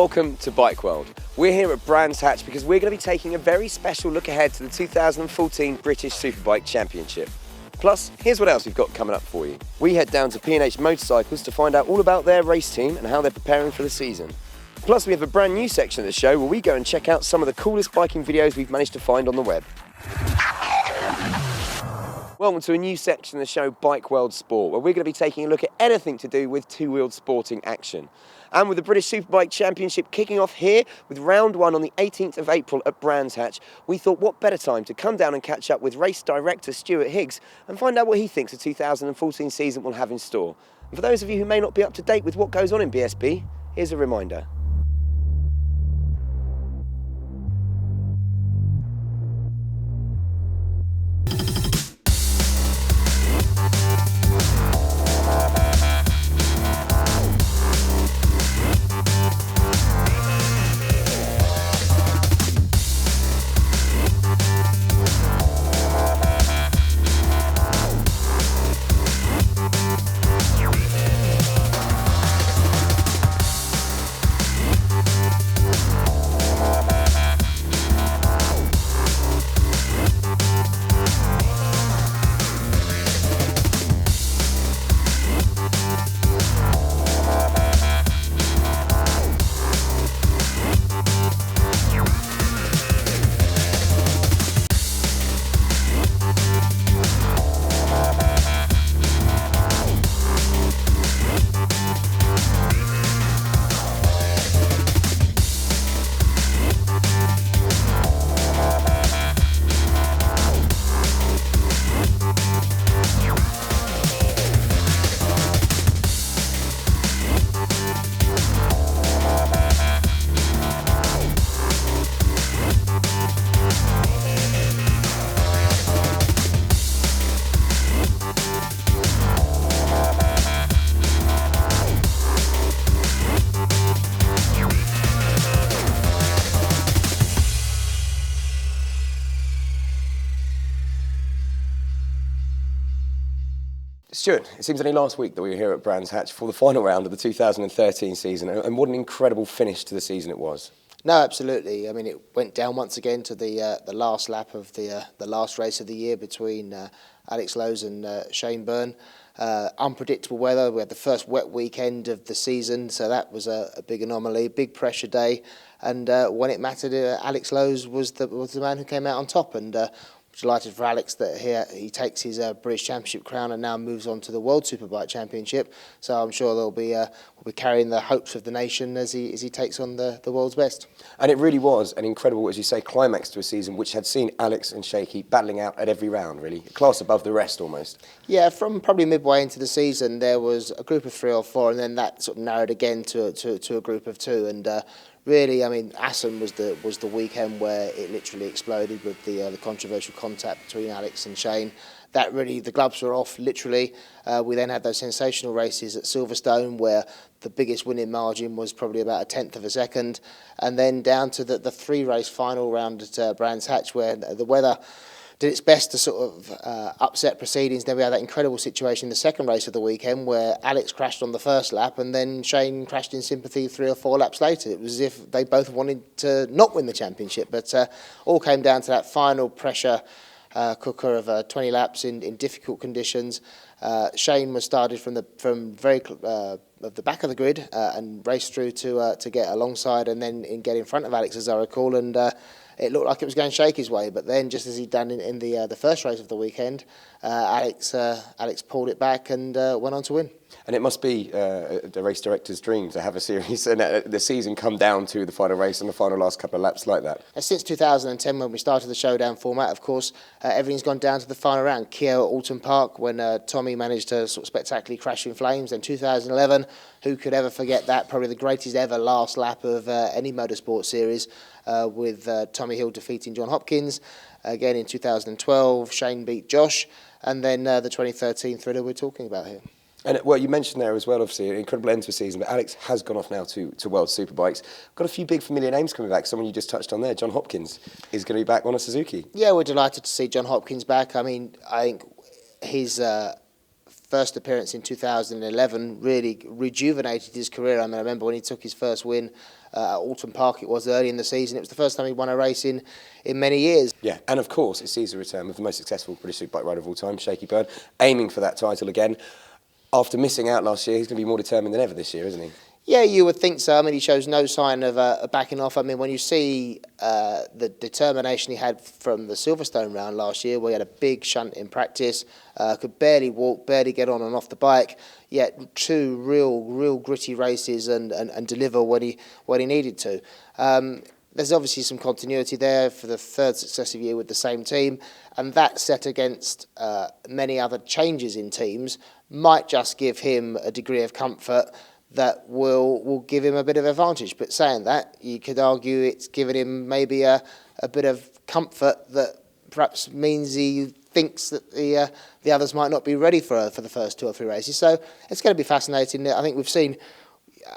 Welcome to Bike World. We're here at Brands Hatch because we're going to be taking a very special look ahead to the 2014 British Superbike Championship. Plus, here's what else we've got coming up for you. We head down to P&H Motorcycles to find out all about their race team and how they're preparing for the season. Plus, we have a brand new section of the show where we go and check out some of the coolest biking videos we've managed to find on the web. Welcome to a new section of the show, Bike World Sport, where we're going to be taking a look at anything to do with two-wheeled sporting action. And with the British Superbike Championship kicking off here with round one on the 18th of April at Brands Hatch, we thought what better time to come down and catch up with Race Director Stuart Higgs and find out what he thinks the 2014 season will have in store. And for those of you who may not be up to date with what goes on in BSB, here's a reminder. Stuart, it seems only last week that we were here at Brands Hatch for the final round of the 2013 season, and what an incredible finish to the season it was. No, absolutely. I mean, it went down once again to the last lap of the last race of the year between Alex Lowes and Shane Byrne. Unpredictable weather. We had the first wet weekend of the season, so that was a big anomaly, big pressure day. And when it mattered, Alex Lowes was the man who came out on top. And delighted for Alex that he takes his British Championship crown and now moves on to the World Superbike Championship. So I'm sure we'll be carrying the hopes of the nation as he takes on the world's best. And it really was an incredible, as you say, climax to a season which had seen Alex and Shaky battling out at every round, really. A class above the rest, almost. Yeah, from probably midway into the season, there was a group of 3 or 4, and then that sort of narrowed again to a group of 2. And really, I mean, Assen was the weekend where it literally exploded with the controversial contact between Alex and Shane. That really, the gloves were off, literally. We then had those sensational races at Silverstone where the biggest winning margin was probably about a 1/10 of a second. And then down to the 3-race final round at Brands Hatch where the weather did its best to sort of upset proceedings. Then we had that incredible situation in the second race of the weekend where Alex crashed on the first lap and then Shane crashed in sympathy 3 or 4 laps later. It was as if they both wanted to not win the championship, but all came down to that final pressure cooker of 20 laps in difficult conditions. Shane was started from very of the back of the grid and raced through to get alongside and then get in front of Alex, as I recall, and it looked like it was going Shaky's way, but then just as he'd done in the first race of the weekend, Alex pulled it back and went on to win. And it must be the race director's dream to have a series and the season come down to the final race and the final last couple of laps like that. Since 2010, when we started the showdown format, of course, everything's gone down to the final round. Keogh at Alton Park, when Tommy managed to sort of spectacularly crash in flames. Then 2011, who could ever forget that? Probably the greatest ever last lap of any motorsport series, with Tommy Hill defeating John Hopkins. Again in 2012, Shane beat Josh. And then the 2013 thriller we're talking about here. And well, you mentioned there as well, obviously, an incredible end to the season, but Alex has gone off now to World Superbikes. Got a few big familiar names coming back. Someone you just touched on there, John Hopkins, is going to be back on a Suzuki. Yeah, we're delighted to see John Hopkins back. I mean, I think his first appearance in 2011 really rejuvenated his career. I remember when he took his first win at Alton Park, it was early in the season. It was the first time he won a race in many years. Yeah, and of course it sees the return of the most successful British superbike rider of all time, Shaky Bird, aiming for that title again. After missing out last year, he's going to be more determined than ever this year, isn't he? Yeah, you would think so. I mean, he shows no sign of backing off. I mean, when you see the determination he had from the Silverstone round last year, where he had a big shunt in practice, could barely walk, barely get on and off the bike, yet two real gritty races and deliver when he needed to. There's obviously some continuity there for the third successive year with the same team, and that set against many other changes in teams might just give him a degree of comfort that will give him a bit of advantage. But saying that, you could argue it's given him maybe a bit of comfort that perhaps means he thinks that the others might not be ready for the first 2 or 3 races. So it's going to be fascinating. I think we've seen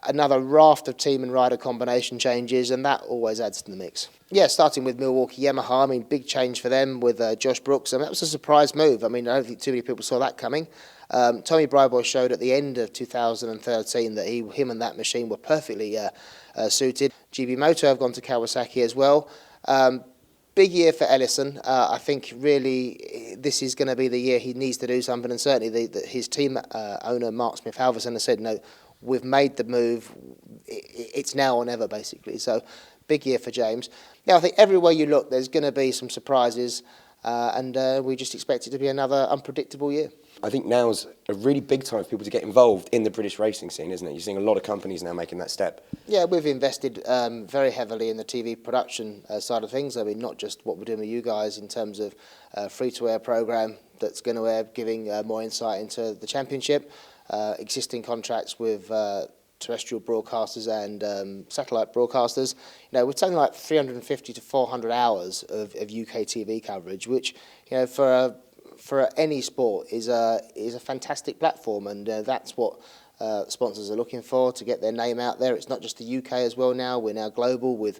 another raft of team and rider combination changes, and that always adds to the mix. Yeah, starting with Milwaukee Yamaha, I mean, big change for them with Josh Brooks. I mean, that was a surprise move. I mean, I don't think too many people saw that coming. Tommy Bryboy showed at the end of 2013 that him and that machine were perfectly suited. GB Moto have gone to Kawasaki as well. Big year for Ellison. I think really this is going to be the year he needs to do something, and certainly his team owner Mark Smith-Halverson has said, no, we've made the move, it's now or never basically. So big year for James. Now I think everywhere you look there's going to be some surprises, and we just expect it to be another unpredictable year. I think now's a really big time for people to get involved in the British racing scene, isn't it? You're seeing a lot of companies now making that step. Yeah, we've invested very heavily in the TV production side of things. I mean, not just what we're doing with you guys in terms of free-to-air programme that's going to air, giving more insight into the championship, existing contracts with terrestrial broadcasters and satellite broadcasters. You know, we're talking like 350 to 400 hours of UK TV coverage, which, you know, for any sport is a fantastic platform, and that's what sponsors are looking for, to get their name out there. It's not just the UK as well now. We're now global with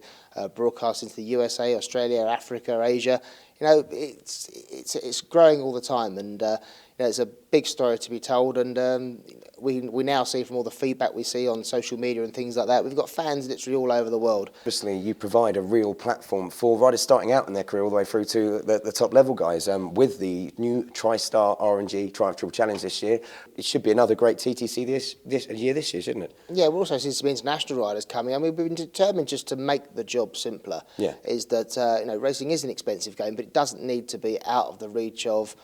broadcasting to the USA, Australia, Africa, Asia. You know, it's growing all the time, and you know, it's a big story to be told, and we now see from all the feedback we see on social media and things like that, we've got fans literally all over the world. Obviously, you provide a real platform for riders starting out in their career all the way through to the top level guys. With the new TriStar R&G Triumph Triple Challenge this year, it should be another great TTC this year, shouldn't it? Yeah, we're also seeing some international riders coming. I mean, we've been determined just to make the job simpler. Yeah. Is that you know, racing is an expensive game, but it doesn't need to be out of the reach of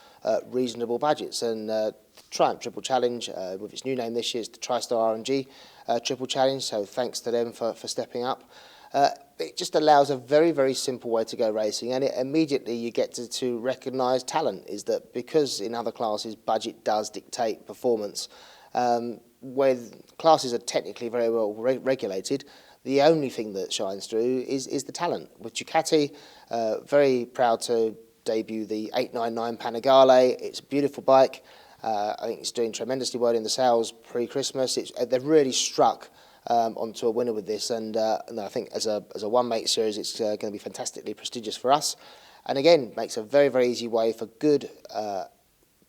reasonable budgets. And Triumph Triple Challenge, with its new name this year, is the TriStar R&G Triple Challenge. So thanks to them for stepping up. It just allows a very simple way to go racing, and immediately you get to recognise talent. Is that because in other classes budget does dictate performance, where classes are technically very well regulated, the only thing that shines through is the talent. With Ducati, very proud to debut the 899 Panigale. It's a beautiful bike. I think it's doing tremendously well in the sales pre-Christmas. They've really struck onto a winner with this, and I think as a one-mate series, it's going to be fantastically prestigious for us. And again, makes a very easy way for good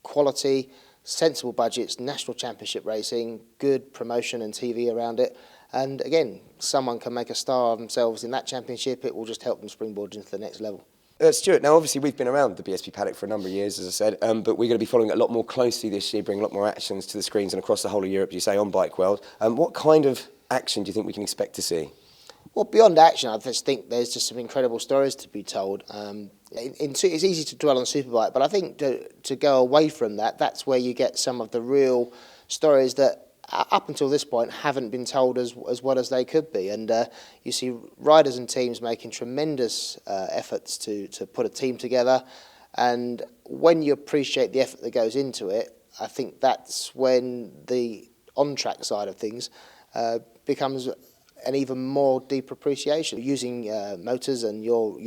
quality, sensible budgets, national championship racing, good promotion and TV around it. And again, someone can make a star of themselves in that championship. It will just help them springboard into the next level. Stuart, now obviously we've been around the BSP paddock for a number of years, as I said, but we're going to be following it a lot more closely this year, bringing a lot more actions to the screens and across the whole of Europe, you say, on Bike World. What kind of action do you think we can expect to see? Well, beyond action, I just think there's just some incredible stories to be told. It's easy to dwell on Superbike, but I think to go away from that, that's where you get some of the real stories that up until this point haven't been told as well as they could be. And you see riders and teams making tremendous efforts to put a team together, and when you appreciate the effort that goes into it, I think that's when the on-track side of things becomes an even more deep appreciation. Using motors and your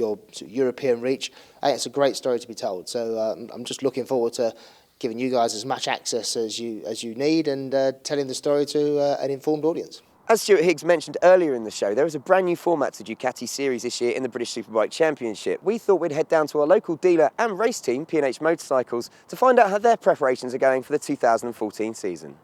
European reach, I think it's a great story to be told. So I'm just looking forward to giving you guys as much access as you need, and telling the story to an informed audience. As Stuart Higgs mentioned earlier in the show, there is a brand new format to Ducati Series this year in the British Superbike Championship. We thought we'd head down to our local dealer and race team, P&H Motorcycles, to find out how their preparations are going for the 2014 season.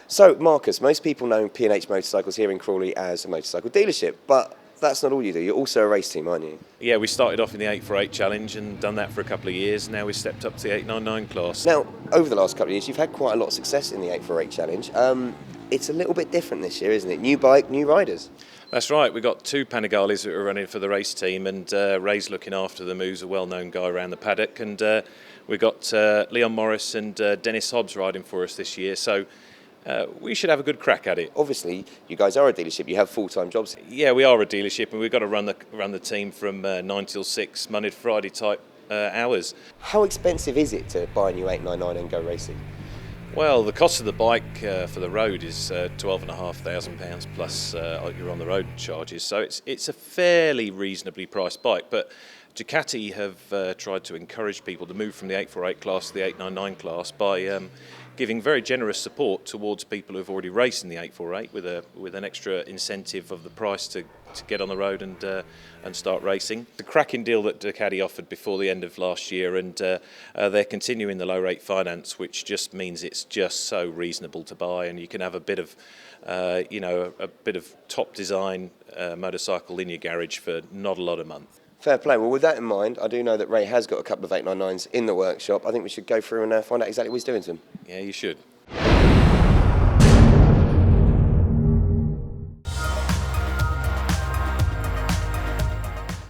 So, Marcus, most people know P&H Motorcycles here in Crawley as a motorcycle dealership, but that's not all you do. You're also a race team, aren't you? Yeah, we started off in the 848 Challenge and done that for a couple of years. Now we've stepped up to the 899 class. Now, over the last couple of years, you've had quite a lot of success in the 848 Challenge. It's a little bit different this year, isn't it? New bike, new riders. That's right. We've got two Panigales that are running for the race team, and Ray's looking after them, who's a well-known guy around the paddock. And we've got Leon Morris and Dennis Hobbs riding for us this year. So we should have a good crack at it. Obviously, you guys are a dealership. You have full-time jobs. Yeah, we are a dealership, and we've got to run the team from 9 till 6, Monday to Friday type hours. How expensive is it to buy a new 899 and go racing? Well, the cost of the bike for the road is £12,500 plus your on-the-road charges. So it's a fairly reasonably priced bike, but Ducati have tried to encourage people to move from the 848 class to the 899 class by giving very generous support towards people who've already raced in the 848 with an extra incentive of the price to get on the road and start racing. The cracking deal that Ducati offered before the end of last year, and they're continuing the low rate finance, which just means it's just so reasonable to buy, and you can have a bit of a bit of top design motorcycle in your garage for not a lot a month. Fair play. Well, with that in mind, I do know that Ray has got a couple of 899s in the workshop. I think we should go through and find out exactly what he's doing to them. Yeah, you should.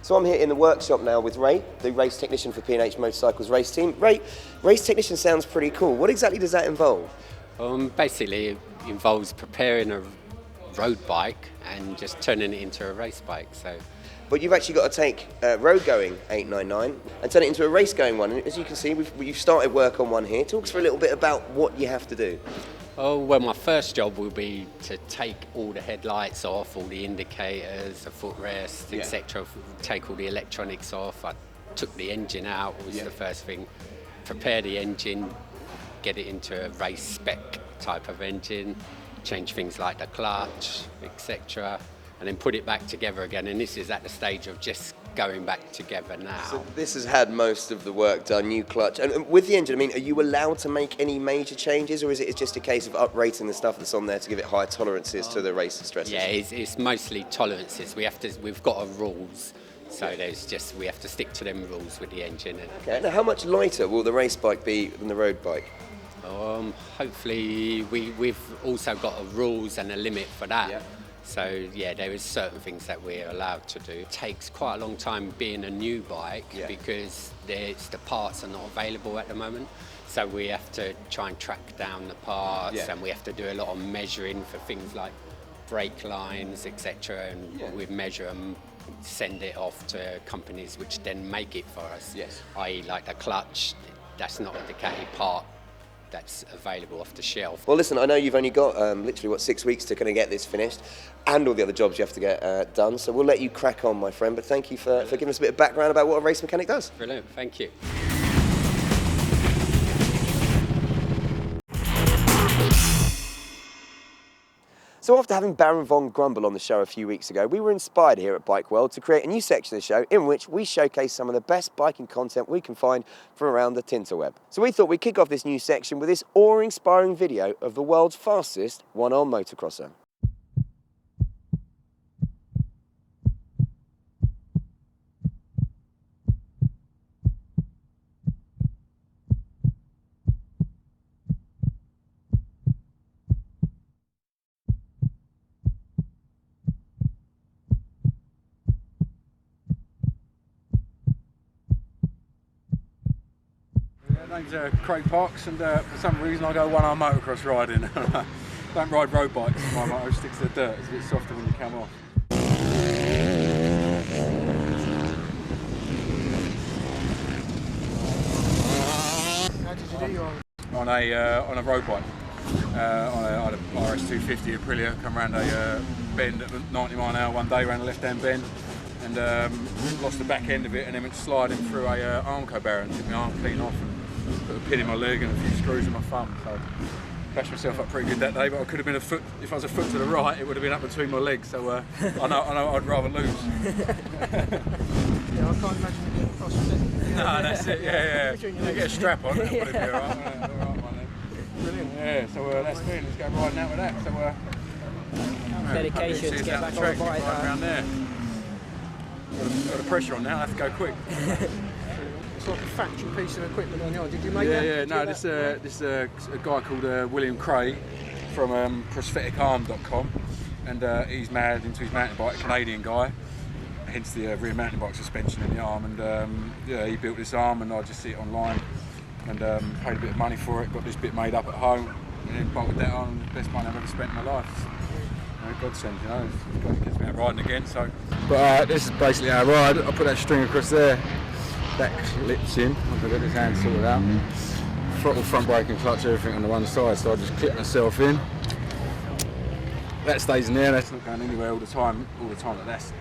So I'm here in the workshop now with Ray, the race technician for P&H Motorcycles race team. Ray, race technician sounds pretty cool. What exactly does that involve? Basically, it involves preparing a road bike and just turning it into a race bike. But you've actually got to take a road-going 899 and turn it into a race-going one. And as you can see, you've started work on one here. Talk us for a little bit about what you have to do. Well, my first job will be to take all the headlights off, all the indicators, the footrest, etc. Take all the electronics off. I took the engine out, was the first thing. Prepare the engine, get it into a race spec type of engine, change things like the clutch, etc. And then put it back together again, and this is at the stage of just going back together now. So this has had most of the work done, new clutch. And with the engine, I mean, are you allowed to make any major changes, or is it just a case of uprating the stuff that's on there to give it higher tolerances to the race stresses? Yeah, it's mostly tolerances. We've got rules, so we have to stick to them rules with the engine. Okay, now how much lighter will the race bike be than the road bike? Hopefully, we've also got rules and a limit for that. Yeah. So there is certain things that we're allowed to do. It takes quite a long time being a new bike because the parts are not available at the moment. So we have to try and track down the parts, and we have to do a lot of measuring for things like brake lines, etc. And we measure them, send it off to companies which then make it for us. Yes. I.e. like the clutch, that's not a Ducati part that's available off the shelf. Well, listen, I know you've only got literally 6 weeks to kind of get this finished, and all the other jobs you have to get done. So we'll let you crack on, my friend. But thank you for giving us a bit of background about what a race mechanic does. Brilliant, thank you. So after having Baron von Grumble on the show a few weeks ago, we were inspired here at Bike World to create a new section of the show in which we showcase some of the best biking content we can find from around the Tinterweb. So we thought we'd kick off this new section with this awe-inspiring video of the world's fastest one-arm motocrosser. My name's Craig Parks, and for some reason I go one-arm motocross riding. Don't ride road bikes, my motor sticks to the dirt, it's a bit softer when you come off. How did you do yours? On a road bike. I had a RS 250 Aprilia, come around a bend at 90 mile an hour one day, around a left-hand bend. and lost the back end of it, and then went sliding through a Armco barrier and took my arm clean off and put a pin in my leg and a few screws in my thumb. So bashed myself up pretty good that day, but I could have been a foot, if I was a foot to the right, it would have been up between my legs, so I know I'd rather lose. Yeah, I can't imagine it being a CrossFit. No, that's it, yeah. You get a strap on, that'll probably be alright. Brilliant. Yeah, so that's me, let's go riding out with that. So, dedication to get back on the bike. Around there. Got the pressure on now, I have to go quick. It's like a factory piece of equipment on your. Did you make that? Yeah. No, this a guy called William Craig from prostheticarm.com, and he's mad into his mountain bike, a Canadian guy. Hence the rear mountain bike suspension in the arm, and yeah, he built this arm, and I just see it online, and paid a bit of money for it. Got this bit made up at home, and then bolted that on. Best money I've ever spent in my life. Godsend, you know. It gets me out riding again. So, but this is basically how I ride. I put that string across there. That clips in. I've got this hand sorted out. Throttle, front brake, and clutch, everything on the one side. So I just clip myself in. That stays in there. That's not going anywhere all the time. That's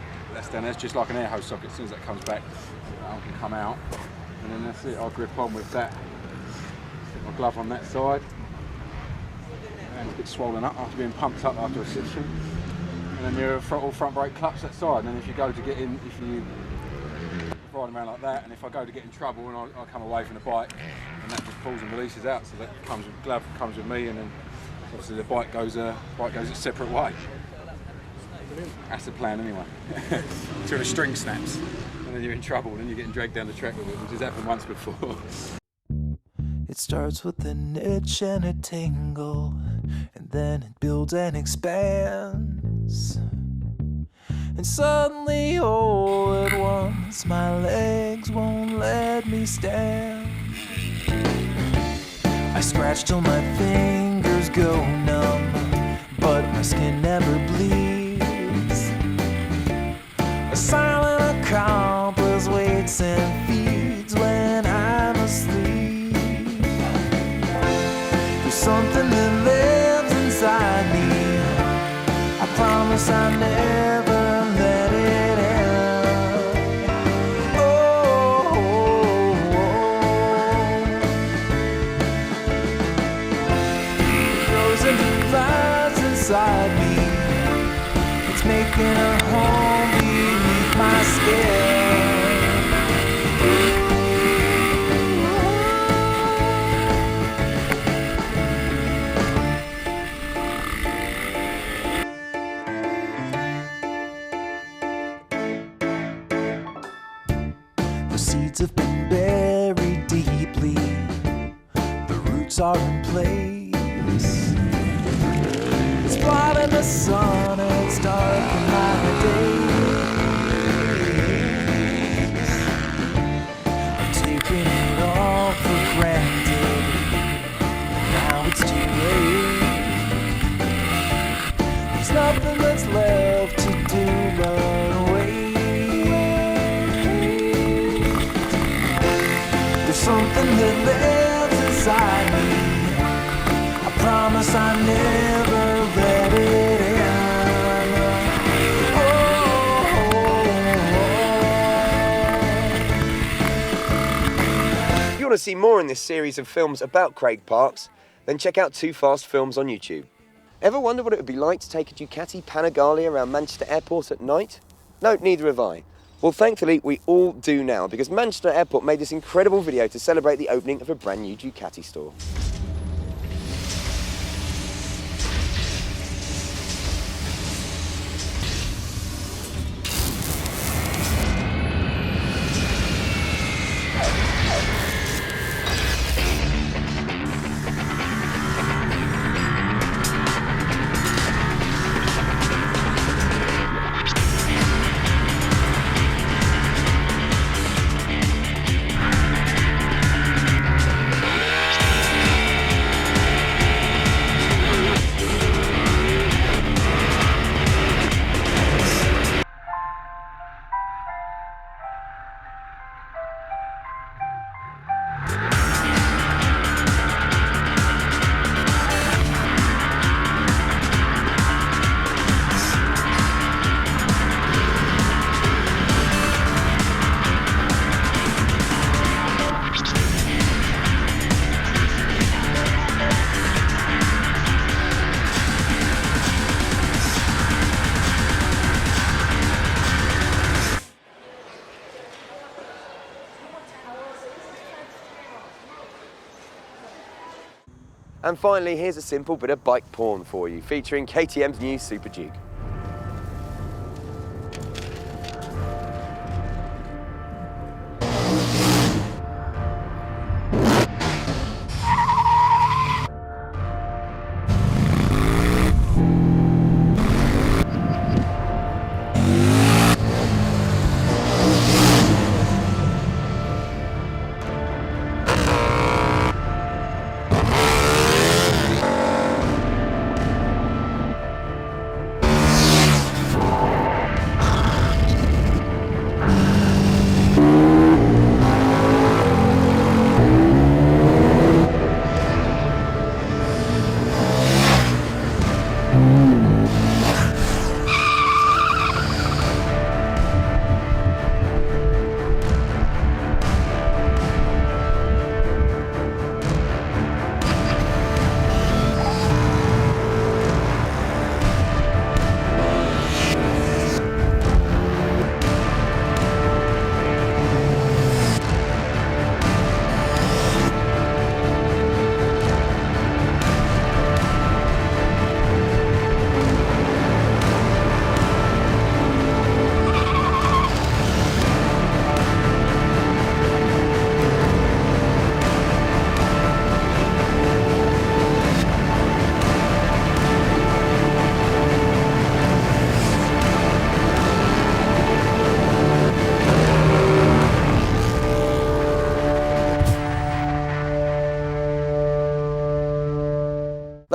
down there. It's just like an air hose socket. As soon as that comes back, the arm can come out, and then that's it. I'll grip on with that. Put my glove on that side. It's a bit swollen up after being pumped up after a session, and then your throttle, front brake, clutch that side. And then if you go to get in, if you ride around like that, and if I go to get in trouble and I come away from the bike, and that just pulls and releases out. So that comes with glove, comes with me, and then obviously the bike goes a separate way. That's the plan anyway. Until the string snaps, and then you're in trouble, and then you're getting dragged down the track with it, which has happened once before. It starts with an itch and a tingle, and then it builds and expands. And suddenly, all at once, my legs won't let me stand. I scratch till my fingers go numb, but my skin never bleeds. A silent accomplice waits and feeds when I'm asleep. Something that lives inside me, I promise I never let it end. Oh, it grows and divides inside me. It's making a home beneath my skin. Seeds have been buried deeply, the roots are in place. It's blotting the sun and it's dark in my days. I'm taking it all for granted, now it's too late. There's nothing that's left to do but wait. Something that lives inside me, I promise I never let it end. If you want to see more in this series of films about Craig Parks, then check out Too Fast Films on YouTube. Ever wonder what it would be like to take a Ducati Panigale around Manchester Airport at night? No, neither have I. Well, thankfully, we all do now, because Manchester Airport made this incredible video to celebrate the opening of a brand new Ducati store. And finally, here's a simple bit of bike porn for you, featuring KTM's new Super Duke.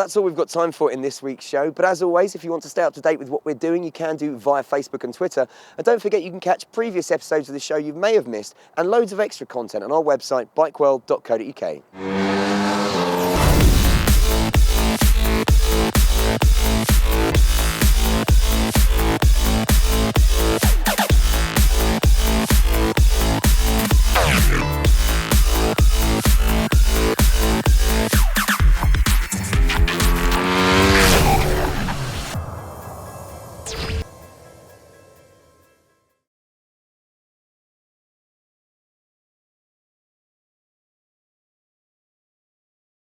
That's all we've got time for in this week's show, but as always, if you want to stay up to date with what we're doing, you can do via Facebook and Twitter. And don't forget you can catch previous episodes of the show you may have missed and loads of extra content on our website, bikeworld.co.uk.